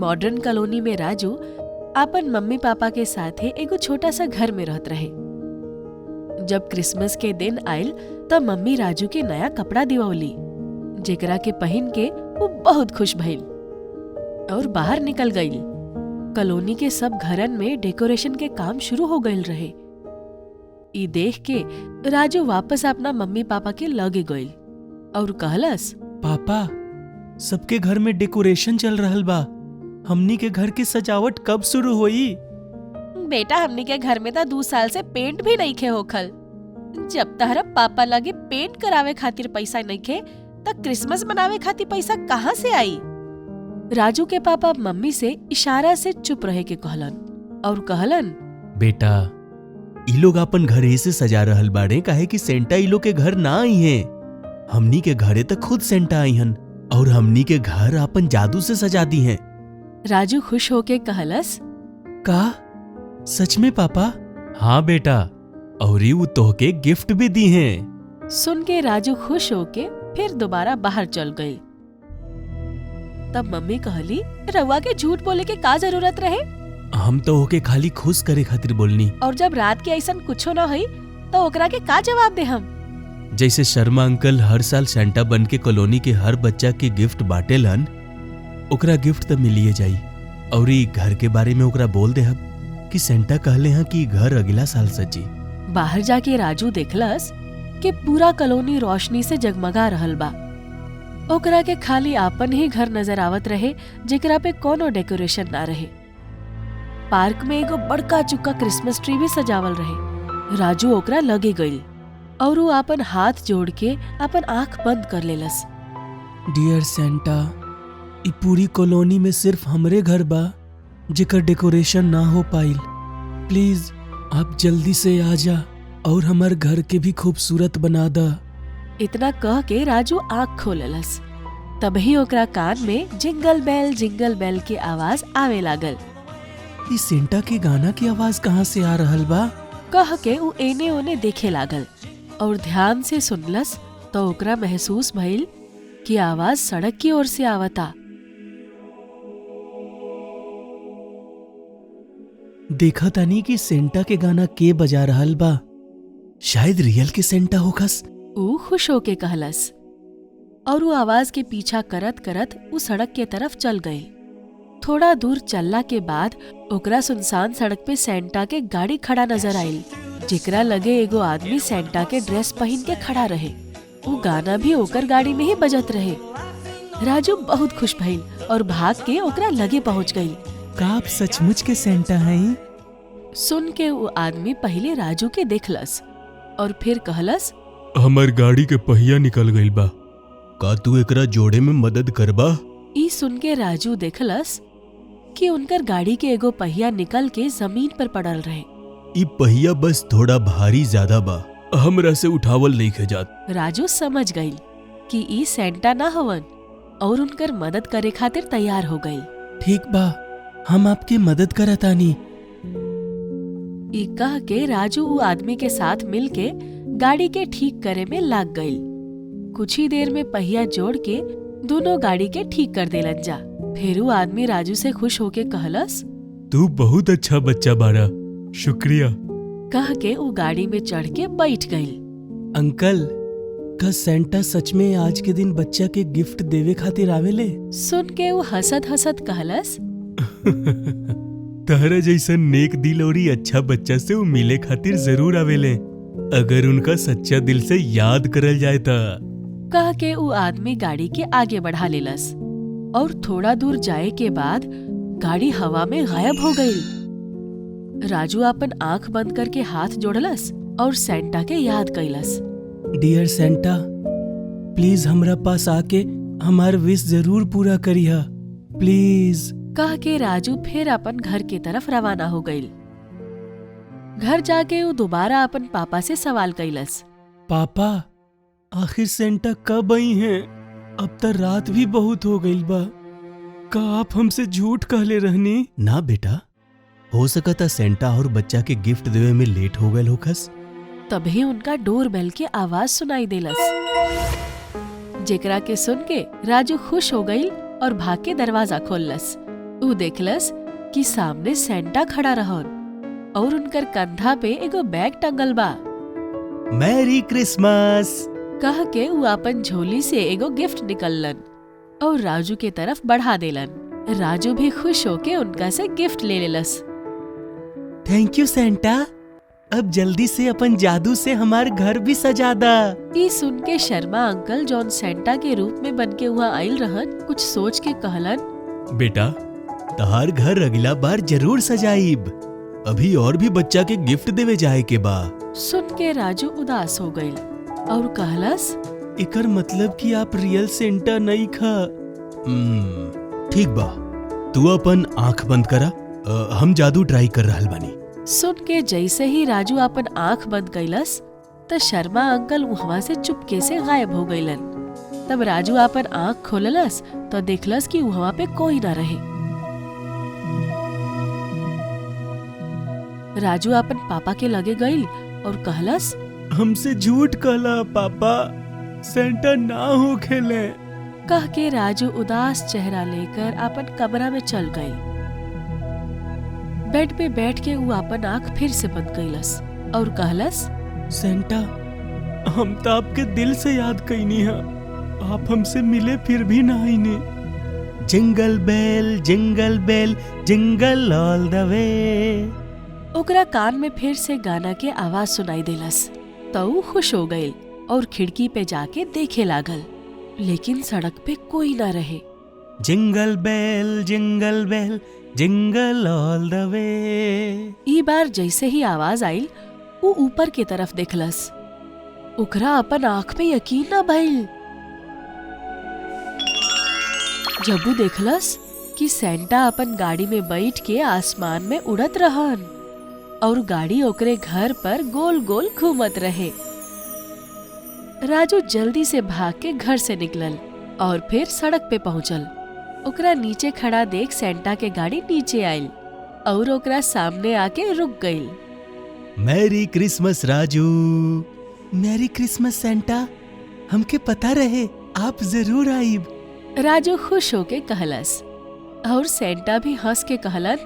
Modern colony में राजू अपन mummy papa के साथे एगो छोटा सा घर में रहत रहे। जब क्रिसमस के दिन आयल तब मम्मी राजू के नया कपड़ा दिवौली, जेकरा के पहन के वो बहुत खुश भइल और बाहर निकल गई। कॉलोनी के सब घरन में डेकोरेशन के काम शुरू हो गईल रहे। ई देख के राजू वापस अपना मम्मी पापा के लगे गईल और कहलस, पापा, सबके घर में डेकोरेशन चल रहल बा, हमनी के घर की सजावट कब शुरू होई? बेटा, हमनी के घर में 2 साल से पेंट भी नहीं खे होखल। जब तहरा पापा लगे पेंट करावे खातिर पैसा नहीं खे तब क्रिसमस मनावे खातिर पैसा कहाँ से आई? राजू के पापा मम्मी से इशारा से चुप रहे के कहलन और कहलन, बेटा, ई लोग अपन घर ऐसे सजा रहल बाड़े काहे कि सेंटा ई लोग के घर ना आई हैं। हमनी के घरे तक खुद सेंटा आई हन और हमनी के घर अपन जादू से सजा दी हैं। राजू खुश होके कहलस, का सच में पापा? हाँ बेटा, और वो तोहके गिफ्ट भी दी हैं। सुन के राजू खुश होके फिर दोबारा बाहर चल गई। तब मम्मी कहली, रउआ के झूठ बोले के का जरूरत रहे? हम तो होके खाली खुश करे खातिर बोलनी। और जब रात के ऐसा कुछो न हुई तो ओकरा के का जवाब दे हम? जैसे शर्मा अंकल हर साल सेंटा बन के कॉलोनी के हर बच्चा के गिफ्ट बांटेलन, ओकरा गिफ्ट तो मिलिए जाई। और ई घर के बारे में ओकरा बोल दे हम कि सेंटा कहले हैं कि घर अगला साल सजी। बाहर जाके राजू देखलस कि पूरा कॉलोनी रोशनी से जगमगा रहल बा। ओकरा के खाली आपन ही घर नजर आवत रहे, जेकरा पे कोनो डेकोरेशन ना रहे। पार्क में एगो बड़का चुका क्रिसमस ट्री भी सजावल रहे। राजू ओकरा लगे गईल और वो अपन हाथ जोड़ के अपन आंख बंद कर लेलस। डियर सेंटा, ई पूरी कॉलोनी में सिर्फ हमरे घर बा जेकर डेकोरेशन ना हो पाइल। प्लीज आप जल्दी से आ जा और हमार घर के भी खूबसूरत बना दा। इतना कह के राजू आंख खोललस। तभी ओकरा कान में जिंगल बेल के आवाज आवे लागल। ई सेंटा के गाना की आवाज कहाँ से आ रहल बा? कह के उ एने ओने देखे लागल और ध्यान से सुनलस तो ओकरा महसूस भइल कि आवाज सड़क की ओर से आवता। देखा तानी कि सेंटा के गाना के बजा रहल बा। शायद रियल के सेंटा होखस। ऊ खुश होके कहलस और वो आवाज के पीछा करत करत उ सड़क के तरफ चल गई। थोड़ा दूर चलला के बाद ओकरा सुनसान सड़क पे सेंटा के गाड़ी खड़ा नजर आइल, जेकरा लगे एगो आदमी सेंटा के ड्रेस पहन के खड़ा रहे। वो गाना भी ओकर गाड़ी में ही बजत रहे। राजू बहुत खुश भइल और भाग के ओकरा लगे पहुंच गई। का आप सचमुच के सेंटा हैं? सुन के वो आदमी पहले राजू के देखलस और फिर कहलस, हमार गाड़ी के पहिया निकल गइल बा, का तू एकरा जोड़े में मदद करबा? ई सुन के राजू देखलस कि उनकर गाड़ी के एगो पहिया निकल के जमीन पर पड़ल रहे। ई पहिया बस थोड़ा भारी ज्यादा बा, हमरा से उठावल नहीं खजात। राजू समझ गई कि ई सेंटा ना हवन और उनकर मदद करे खातिर तैयार हो गई। ठीक बा, हम आपके मदद करतानी। ई कह के राजू वो आदमी के साथ मिलके गाड़ी के ठीक करे में लाग गई। कुछ ही देर में पहिया जोड़ के दोनों गाड़ी के ठीक कर देलन जा। फिर वो आदमी राजू से खुश होके कहलस, तू बहुत अच्छा बच्चा बारा, शुक्रिया। कह के वो गाड़ी में चढ़ के बैठ गई। अंकल, का सेंटा सच में आज के दिन बच्चा के गिफ्ट देवे खातिर आवेले? सुन के वो हंसत हंसत कहलस, तहरा जैसा नेक दिल और अच्छा बच्चा से वो मिले खातिर जरूर आवेले, अगर उनका सच्चा दिल से याद करल जाए ता। कह के वो आदमी गाड़ी के आगे बढ़ा लेलस और थोड़ा दूर जाए के बाद गाड़ी हवा में गायब हो गई। राजू अपन आंख बंद करके हाथ जोड़लस और सेंटा के याद कैलस। डियर सेंटा, प्लीज हमरा पास आके हमार विश जरूर पूरा करिहा, प्लीज। कह के राजू फिर अपन घर के तरफ रवाना हो गई। घर जाके वो दोबारा अपन पापा से सवाल कैलस, पापा, आखिर सेंटा कब आई हैं? अब तक रात भी बहुत हो गई बा, का आप हमसे झूठ कहले रहनी? ना बेटा, हो सकता सेंटा और बच्चा के गिफ्ट देवे में लेट हो गए होखस। तभी उनका डोरबेल के आवाज सुनाई देलस, जेकरा के सुन के राजू खुश हो गई और भाग के दरवाजा खोललस। ऊ देखलस कि सामने सेंटा खड़ा रहन और उनकर कंधा पे एगो बैग टंगल बा। Merry Christmas. कह के ऊ अपन झोली से एगो गिफ्ट निकललन और राजू के तरफ बढ़ा देलन। राजू भी खुश होके उनका से गिफ्ट ले लेलस। थैंक यू सेंटा। अब जल्दी से अपन जादू से हमार घर भी सजा दा। ई सुन के शर्मा अंकल जॉन सेंटा के रूप में बन के वहाँ आइल रहन कुछ सोच के कहलन, बेटा तहार घर अगला बार जरूर सजाइब। अभी और भी बच्चा के गिफ्ट देवे जाए के बा। सुन के राजू उदास हो गईल और कहलस, एकर मतलब कि आप रियल सेंटा नहीं खा। ठीक बा, तू अपन आंख बंद करा, हम जादू ट्राई कर रहल बानी। सुन के जैसे ही राजू अपन आंख बंद कैलस त शर्मा अंकल वहाँ से चुपके से गायब हो गईलन। तब राजू अपन आंख खोललस तो देखलस कि वहाँ पे कोई ना रहे। राजू अपन पापा के लगे गईल और कहलस, हमसे झूठ कहला पापा, सेंटा ना हो खेले। कह के राजू उदास चेहरा लेकर अपन कमरा में चल गई। बेड पे बैठ के वो अपन आंख फिर से बंद कैलस और कहलस, सेंटा हम तो आपके दिल से याद कईनी है, आप हमसे मिले फिर भी ना आईने। Jingle bell jingle all the way. ओकरा कान में फिर से गाना के आवाज सुनाई देलस तो ऊ खुश हो गईल और खिड़की पे जाके देखे लागल, लेकिन सड़क पे कोई ना रहे। Jingle bell jingle all the way. ई बार जैसे ही आवाज आईल वो ऊपर की तरफ देखलस। ओकरा अपन आंख पे यकीन न भइल जब वो देखलस कि सेंटा अपन गाड़ी में बैठ के आसमान में उड़त रहन और गाड़ी ओकरे घर पर गोल गोल घूमत रहे। राजू जल्दी से भाग के घर से निकलल और फिर सड़क पे पहुंचल। ओकरा नीचे खड़ा देख सेंटा के गाड़ी नीचे आयल और ओकरा सामने आके रुक गईल। Merry Christmas Raju. Merry Christmas सेंटा, हमके पता रहे आप जरूर आईब। राजू खुश होके कहलस और सेंटा भी हंस के कहलन,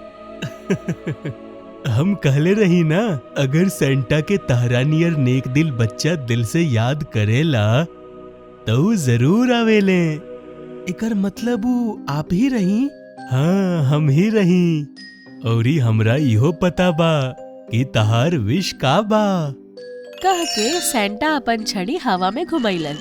हम कहले रही ना, अगर सेंटा के तहरा नियर नेक दिल बच्चा दिल से याद करेला तो जरूर आवेले। एकर मतलब आप ही रही? हाँ हम ही रही। औरी हमरा इहो पता बा कि तहार विश का बा। कह के सेंटा अपन छड़ी हवा में घुमैलन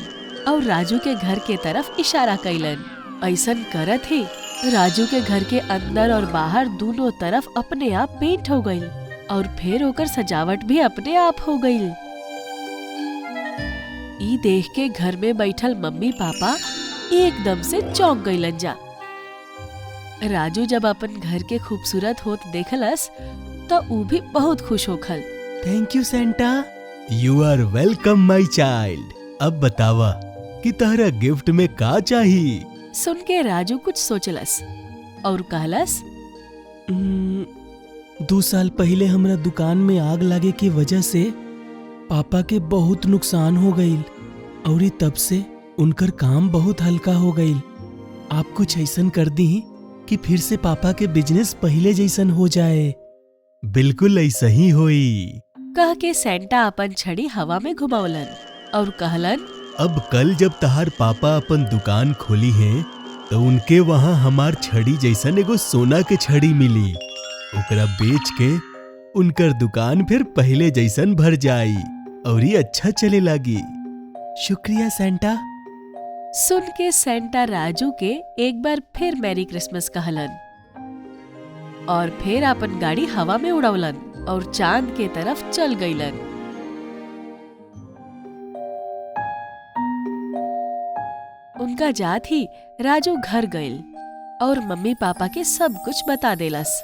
और राजू के घर के तरफ इशारा कैलन। ऐसन करत ही राजू के घर के अंदर और बाहर दोनों तरफ अपने आप पेंट हो गईल और फिर ओकर सजावट भी अपने आप हो गईल। ई देख के घर में बैठल मम्मी पापा एकदम से चौंक गईलन जा। राजू जब अपन घर के खूबसूरत होत देखलस तो ऊ भी बहुत खुश होखल। Thank you Santa. You are welcome my child. अब बतावा कि तहरा गिफ्ट में का चाहिए? सुन के राजू कुछ सोचलस और कहलस, 2 साल पहले हमरा दुकान में आग लागे की वजह से पापा के बहुत नुकसान हो गईल और तब से उनकर काम बहुत हल्का हो गईल। आप कुछ ऐसन कर दी कि फिर से पापा के बिजनेस पहले जैसन हो जाए। बिल्कुल ऐसा ही होई। कह के सेंटा अपन छड़ी हवा में घुमावलन और कहलन, अब कल जब तहार पापा अपन दुकान खोली है तो उनके वहाँ हमार छड़ी जैसन एगो सोना के छड़ी मिली। ओकरा बेच के उनकर दुकान फिर पहले जैसन भर जाई और ये अच्छा चले लागी। शुक्रिया सेंटा। सुन के सेंटा राजू के एक बार फिर मैरी क्रिसमस कहलन और फिर अपन गाड़ी हवा में उड़ावलन और चांद के तरफ चल गईलन। उनका जात ही राजू घर गईल और मम्मी पापा के सब कुछ बता देलस।